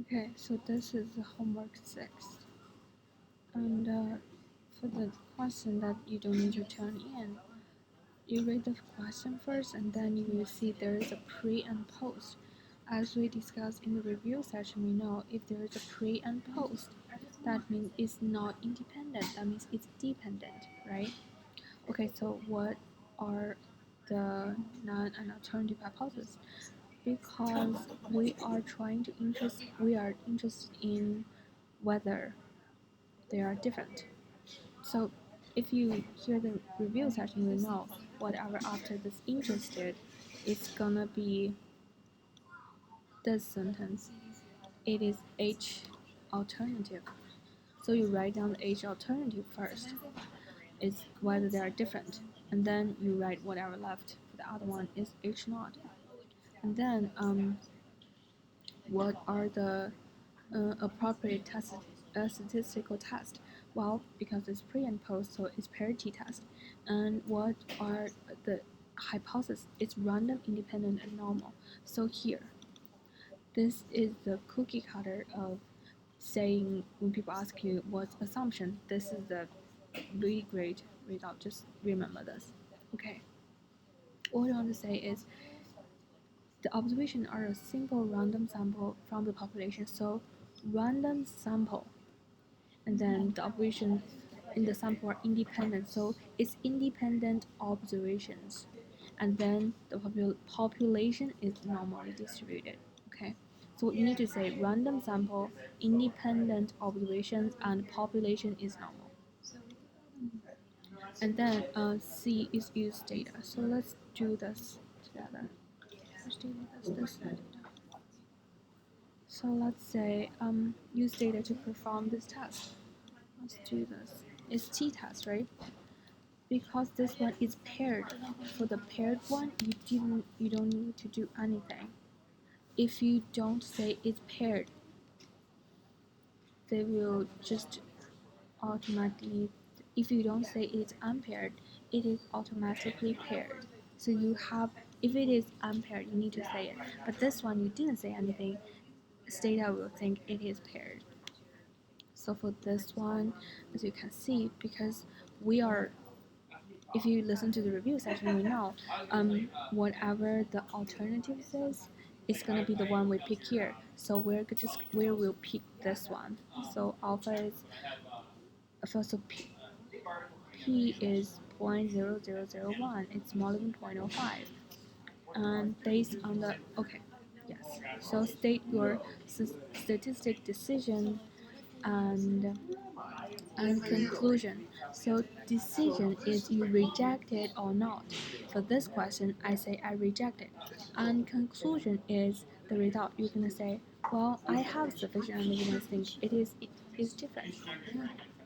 Okay, so this is homework 6. And for the question that you don't need to turn in, you read the question first and then you will see there is a pre and post. As we discussed in the review session, we know if there is a pre and post, that means it's not independent, that means it's dependent, right? Okay, so what are the non and alternative hypotheses? Because we are interested in whether they are different. So if you hear the review session, you will know whatever after this interested, it's gonna be this sentence. It is H alternative. So you write down H alternative first. It's whether they are different, and then you write whatever left. The other one is H naught. And then what are the appropriate statistical test? Well, because it's pre and post, so it's parity test. And what are the hypothesis? It's random, independent, and normal. So here, this is the cookie cutter of saying when people ask you what's assumption, this is the really great result. Just remember this. Okay. What I want to say is the observation are a simple random sample from the population. So random sample, and then the observation in the sample are independent. So it's independent observations, and then the population is normally distributed. Okay, so you need to say random sample, independent observations, and population is normal. And then C is use data. So let's do this together. Which data does this data? So let's say use data to perform this test. Let's do this. It's t-test, right? Because this one is paired. For the paired one, you don't need to do anything. If you don't say it's paired, they will just automatically. If you don't say it's unpaired, it is automatically paired. So you have, if it is unpaired, you need to say it. But this one, you didn't say anything. Data will think it is paired. So for this one, as you can see, because we are, if you listen to the review session, we know whatever the alternative is, it's gonna be the one we pick here. So we will pick this one. So alpha is first of P is 0.0001. It's smaller than 0.05. And based on the okay, yes. So state your statistic decision and conclusion. So decision is you reject it or not. For this question, I say I reject it. And conclusion is the result. You're gonna say, well, I have sufficient evidence to think it is different.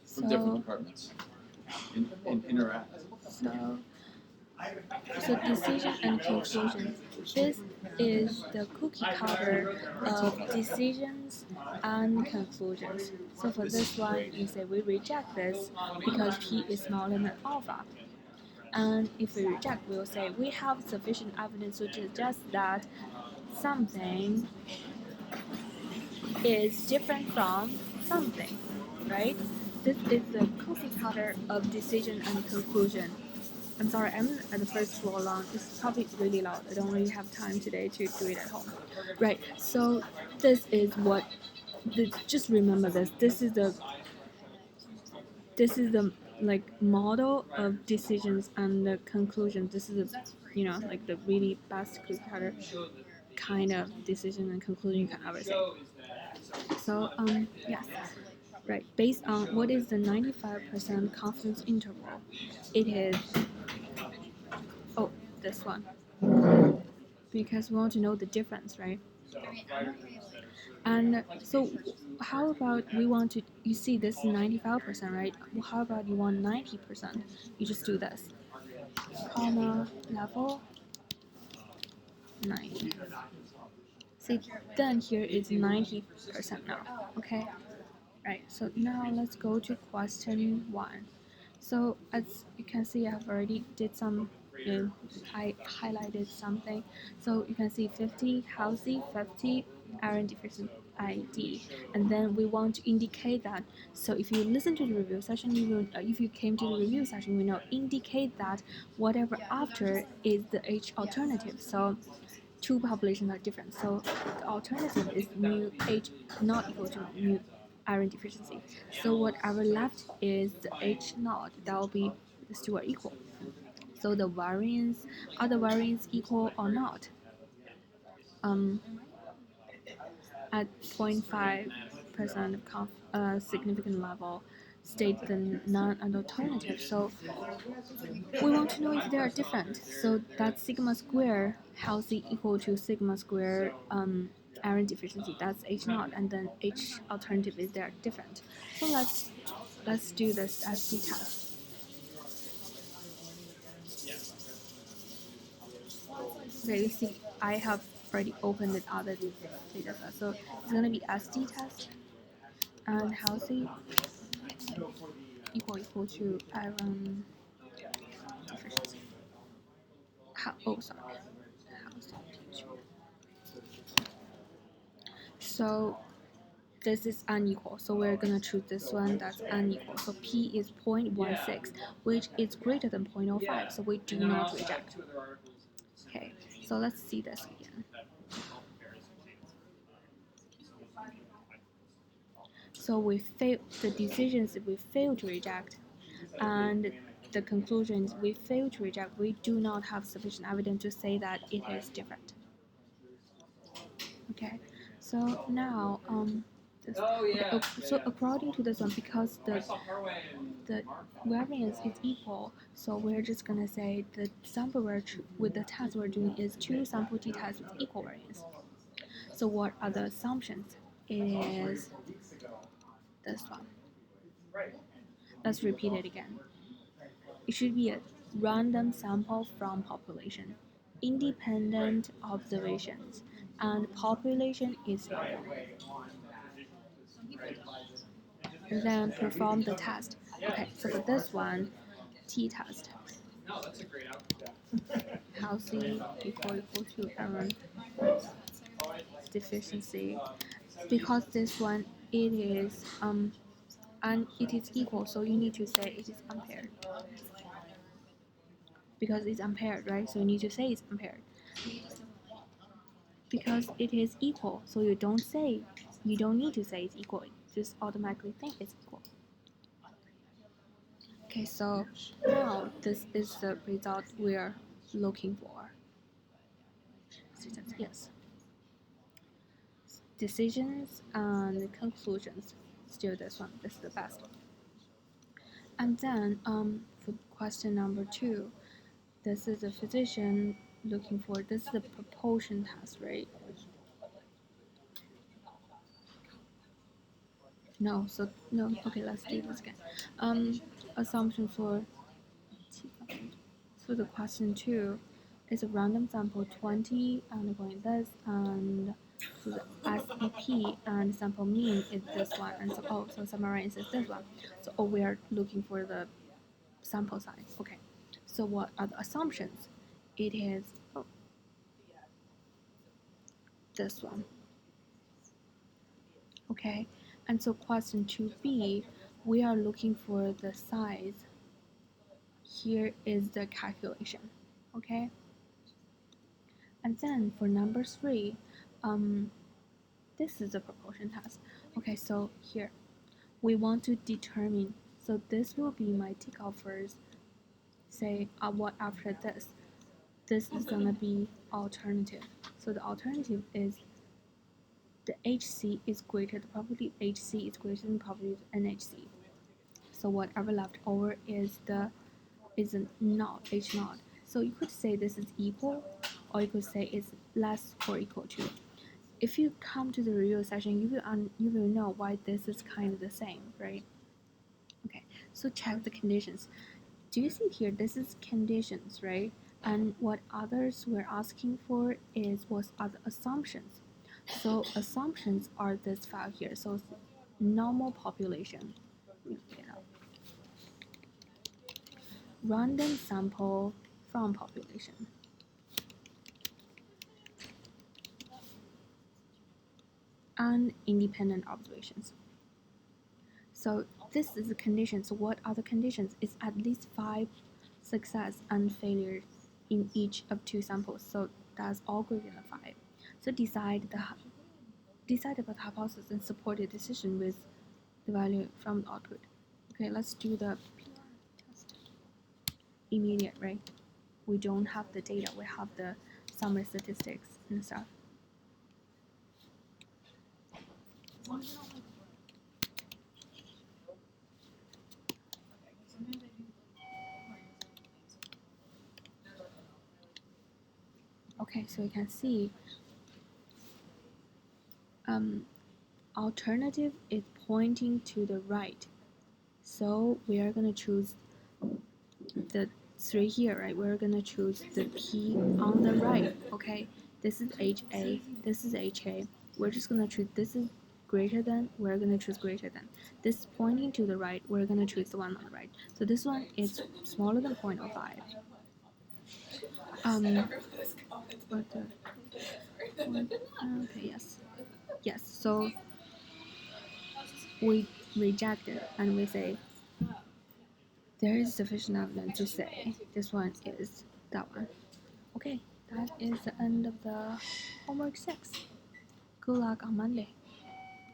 From different departments interact. So decision and conclusion. This is the cookie cutter of decisions and conclusions. So for this one, you say we reject this because P is smaller than alpha. And if we reject, we'll say we have sufficient evidence to suggest that something is different from something, right? This is the cookie cutter of decision and conclusion. I'm sorry, I'm at the first floor long. It's probably really loud. I don't really have time today to do it at home. Right, so this is what, just remember this. This is the like model of decisions and the conclusion. This is like the really best cookie cutter kind of decision and conclusion you can ever say. So yes, right. Based on what is the 95% confidence interval, it is this one, because we want to know the difference, right? And so how about we want to, you see this is 95%, right? Well, how about you want 90%? You just do this, comma, level, 90. See, then here is 90% now, okay? Right, so now let's go to question 1. So as you can see, I've already did some, I highlighted something. So you can see 50 healthy, 50 iron deficiency ID, and then we want to indicate that. So if you listen to the review session, you will, if you came to the review session, you know indicate that whatever after is the H alternative. So two populations are different. So the alternative is mu H not equal to mu iron deficiency. So whatever left is the H naught. That will be the two are equal. So the variance, are the variance equal or not? At 0.5% significant level, state the non-alternative. So we want to know if they are different. So that's sigma square healthy equal to sigma square iron deficiency. That's H naught, and then H alternative is they are different. So let's do this ST test. Okay, you see, I have already opened the other data set. So it's gonna be ST test and healthy equal to iron deficiency. Sorry. So this is unequal. So we're gonna choose this one that's unequal. So P is 0.16, which is greater than 0.05. So we do not reject. Okay, so let's see this again. So we fail the decisions we fail to reject, and the conclusions we fail to reject. We do not have sufficient evidence to say that it is different. Okay, so now okay, so according to this one, because the variance is equal, so we're just gonna say the sample with the test we're doing is two sample t-tests with equal variance. So what are the assumptions? It is this one. Let's repeat it again. It should be a random sample from population, independent observations, and population is normal. And then perform the test. Okay, so for this one, t-test. Healthy equal to iron deficiency. Because this one it is and it is equal, so you need to say it is unpaired. Because it's unpaired, right? So you need to say it's unpaired. Because it is equal, so you don't need to say it's equal. You just automatically think it's equal. Okay, so now this is the result we're looking for. Yes. Decisions and conclusions. Still this one. This is the best. And then for question number 2, this is a physician looking for, this is the proportion test, right? No, so no. Okay, let's do this again. Assumption for the question 2 is a random sample 20 and going this, and so the SEP and sample mean is this one, and so summarize is this one. So we are looking for the sample size. Okay, so what are the assumptions? It is this one. Okay, and so question 2b, we are looking for the size. Here is the calculation. Okay, and then for number 3, this is the proportion test. Okay, so here we want to determine, so this will be my takeoff first. Say what after this is gonna be alternative. So the alternative is the HC is greater, the probability HC is greater than probability NHC. So whatever left over is a not H naught. So you could say this is equal, or you could say it's less or equal to. If you come to the review session, you will know why this is kind of the same, right? Okay, so check the conditions. Do you see here? This is conditions, right? And what others were asking for was other assumptions. So assumptions are this file here. So normal population. Random sample from population. and independent observations. So this is the condition. So what are the conditions? It's at least 5 success and failures in each of 2 samples. So that's all greater than 5. So decide about the hypothesis and support your decision with the value from the output. Okay, let's do the test. Immediate, right? We don't have the data. We have the summary statistics and stuff. Okay, so you can see alternative is pointing to the right. So we are going to choose the 3 here, right? We're going to choose the P on the right. Okay, this is HA, this is HA. We're just going to choose this is greater than, we're going to choose greater than. This is pointing to the right, we're going to choose the one on the right. So this one is smaller than 0.05. Okay, yes, so we reject it and we say there is sufficient evidence to say this one is that one. Okay, that is the end of the homework 6. Good luck on Monday.